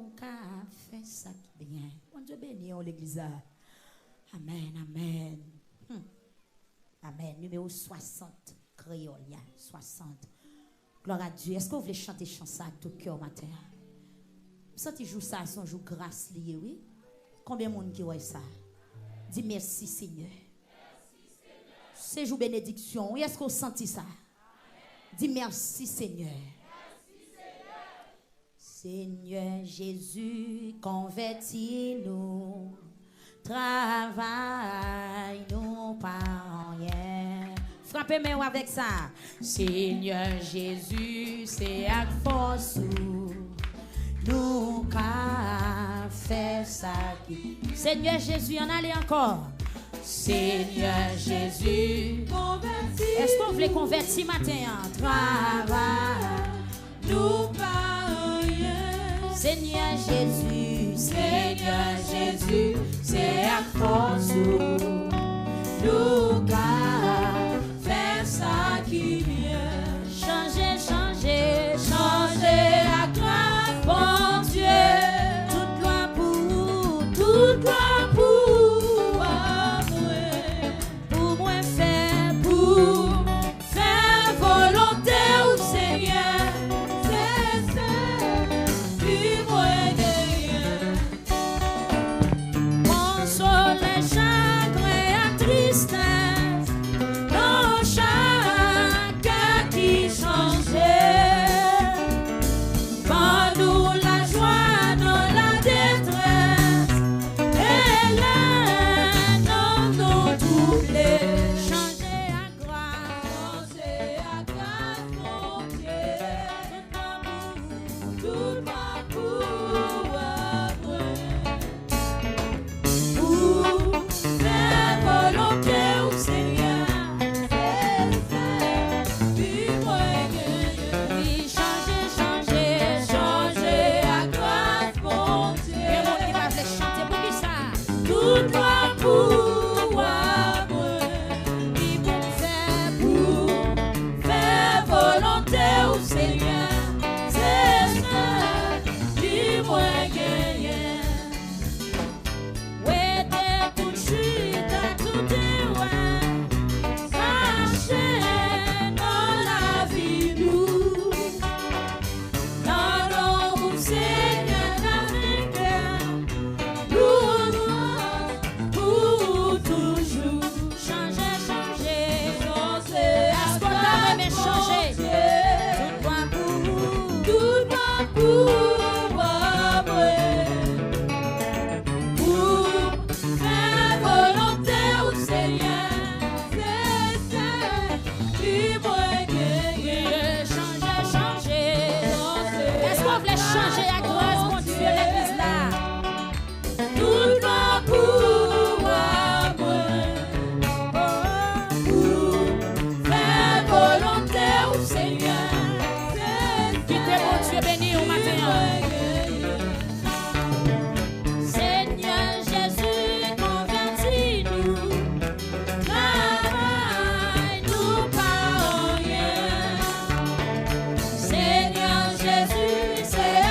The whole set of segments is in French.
nous qu'a fait ça bien. Mon Dieu béni l'église. Amen, amen. Amen. Numéro 60, créole, 60. Gloire à Dieu. Est-ce que vous voulez chanter chanson à tout cœur matin? Senti jour ça, son jour grâce lié, oui? Combien de monde qui voit ça? Dis merci Seigneur. C'est jour bénédiction. Oui, est-ce que vous sentez ça? Dis merci Seigneur. Seigneur Jésus, convertis-nous. Travaille-nous par rien. Frappez-moi avec ça. Seigneur Jésus, c'est à force nous qu'a fait ça. Seigneur Jésus, en allez encore. Seigneur Jésus, convertis. Est-ce qu'on voulait convertir matin? Travaille-nous par rien. Seigneur Jésus, Seigneur Jésus, c'est à force nous qu'a fait ça qui vient. Changer, changer, changer à grâce, bon Dieu. Toute gloire pour vous, toute gloire pour moi faire volonté au Seigneur. C'est ça, puis moi gagnant. Console les chagrins et tristesse, dans chaque cœur qui changeait. Par-nous la joie dans la détresse, et là, dans nos troublés. Changer à grâce, mon Dieu. Tout ma pour après. Pour faire volonté au Seigneur, c'est faire, puis moi gagner. Oui, changer, changer, changer à grâce, mon Dieu. Et mon qui va se chanter pour qui ça? Tout ma pour après. Puis pour faire volonté au Seigneur, c'est faire, puis moi gagner. Ouais, t'es tout chute, tout est ouais. Sachez dans la vie nous, dans nos Seigneur avec nous, pour toujours. Changer, changer, changer. Est-ce qu'on t'a aimé changer? Tout va pour après. Pour faire volonté au Seigneur, c'est ça qui moi gagne. Changer, changer. Est-ce qu'on voulait changer à grâce, mon Dieu, l'église là? Tout va pour après. Pour faire volonté au Seigneur, c'est qui t'est mon Dieu béni au matin. Seigneur Jésus, convertis-nous. Travaille-nous par rien. Seigneur Jésus, c'est à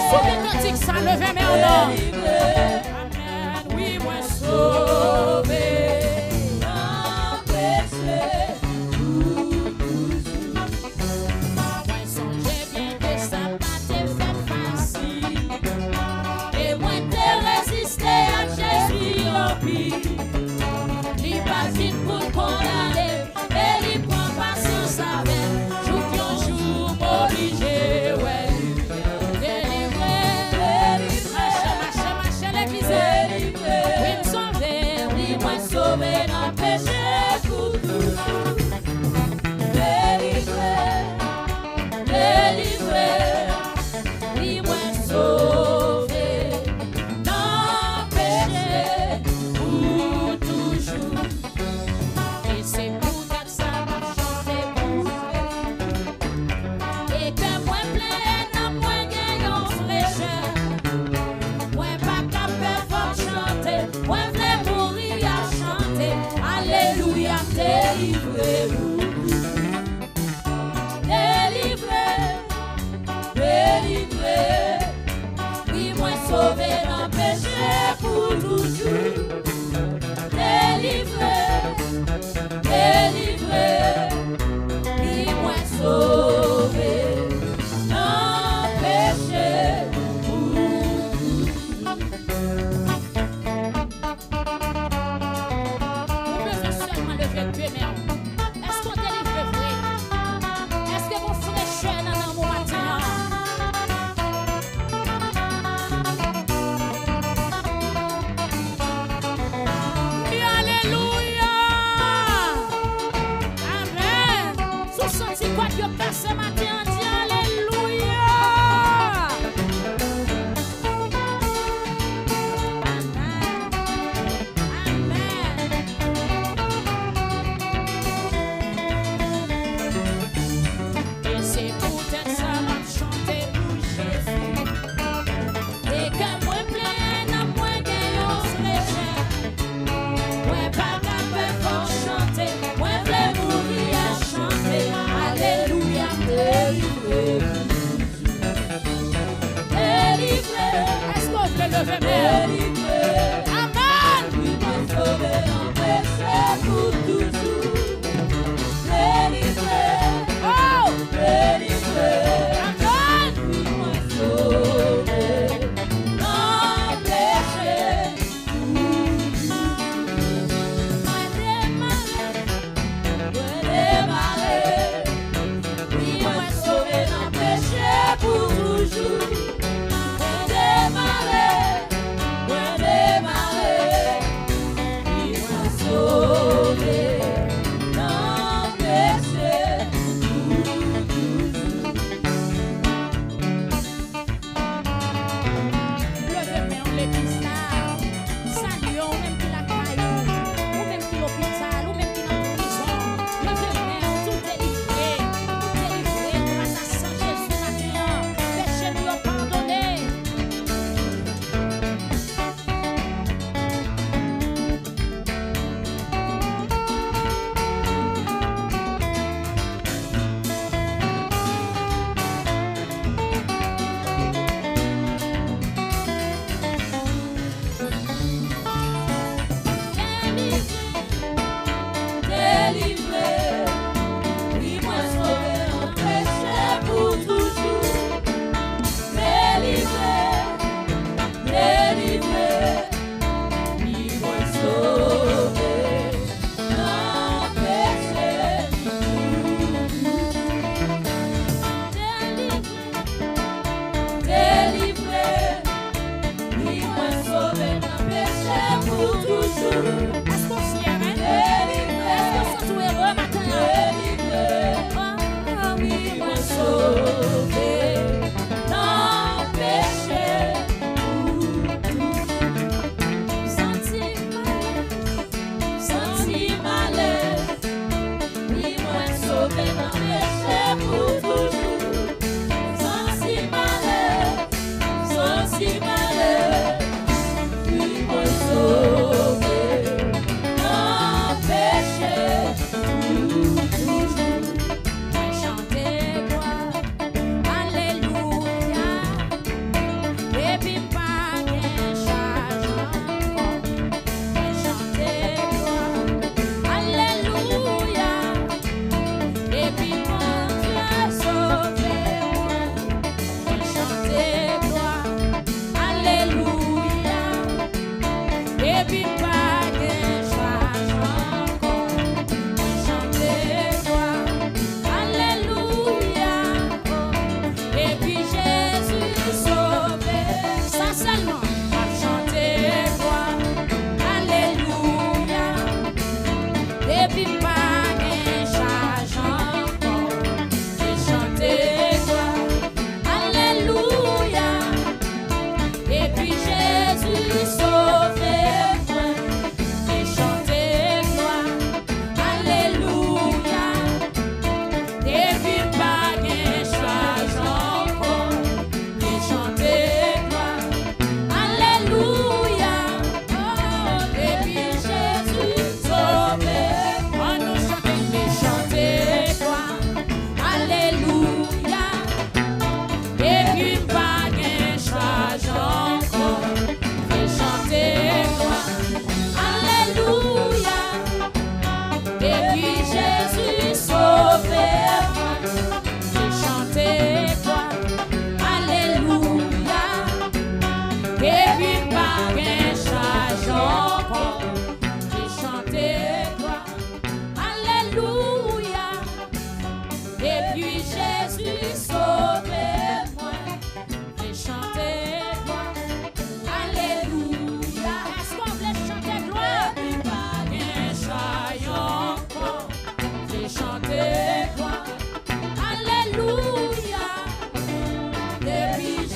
Souffle cantique ça, levez mes en or. Amen, oui, moi sauvé. Moi sonje bien que ça pas te fait facile. Et moi te résister à Jésus en pire. Li pas vite pour condamner. Et li prend patience avec. Jour jour obligé, ouais.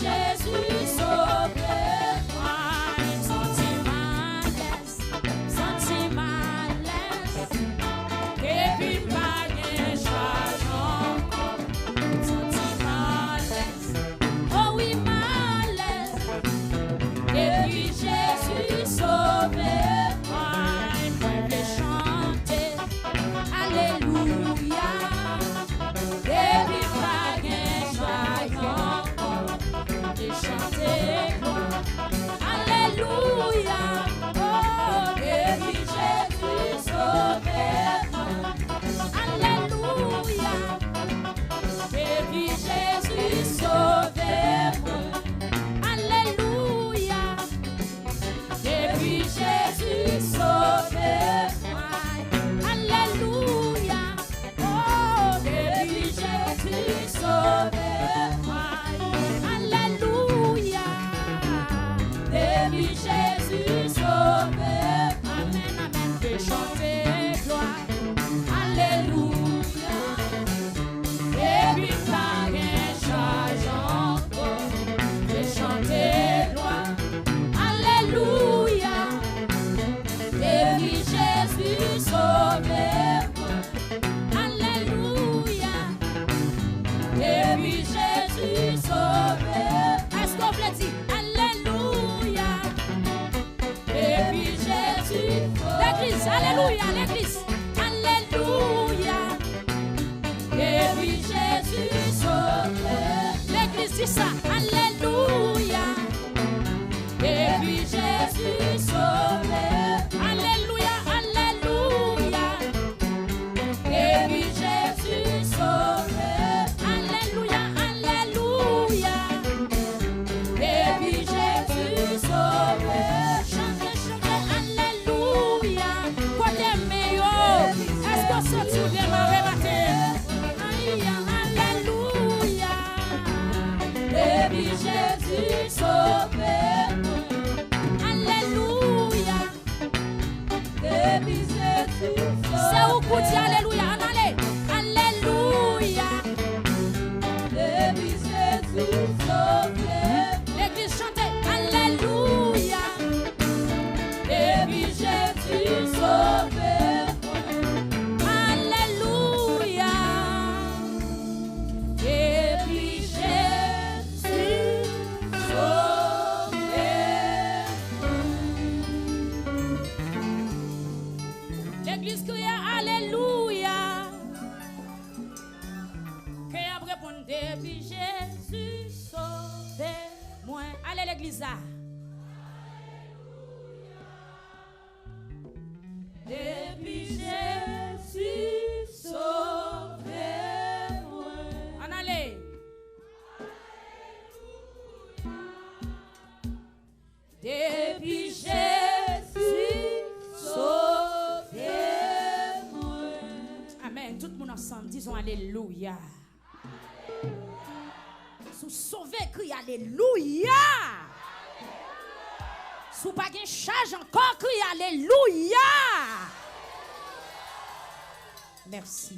Jésus sauve moi. Senti malaise, depuis pas de charge encore. Senti malaise, oh oui malaise, depuis Jésus sauve moi. Je vais chanter, alléluia, depuis pas de charge encore. Je chanter, alléluia, oh depuis Jésus sauve moi. Alléluia, depuis Jésus sauve moi. Alléluia, depuis Jésus sauve moi. Alléluia, oh depuis Jésus sauve moi. Alléluia, depuis Jésus sauve. Amen, amen, je chanter gloire. Alléluia, depuis pas de charge encore. Je chanter gloire. Alléluia, depuis Jésus sauve moi. Alléluia, depuis Jésus sauve. Est-ce qu'on peut dire alléluia, depuis Jésus sauve. L'église, alléluia, l'église. Alléluia, depuis Jésus sauve. L'église dit ça, alléluia, depuis Jésus sauve. Alléluia, alléluia, depuis Jésus sauve. Alléluia, alléluia, depuis Jésus sauve. Chantez, chantez, alléluia. Côté meilleur, est-ce que ce tu démarres matin? Alléluia, depuis Jésus sauve. Alléluia, depuis Jésus sauve. C'est où pour dire alléluia, en allez. Alléluia, depuis Jésus sauve. L'église chantez, alléluia, depuis Jésus sauve. Alléluia, depuis Jésus sauve. L'église crie alléluia. Que répondre depuis Jésus sauve moi. Allez l'église là. Depuis Jésus sauve moi. En allez. Depuis Jésus sauve moi. Amen. Tout le monde ensemble, disons alléluia. Sous sauver, crie alléluia. Sous pas de charge encore, crie alléluia. Merci.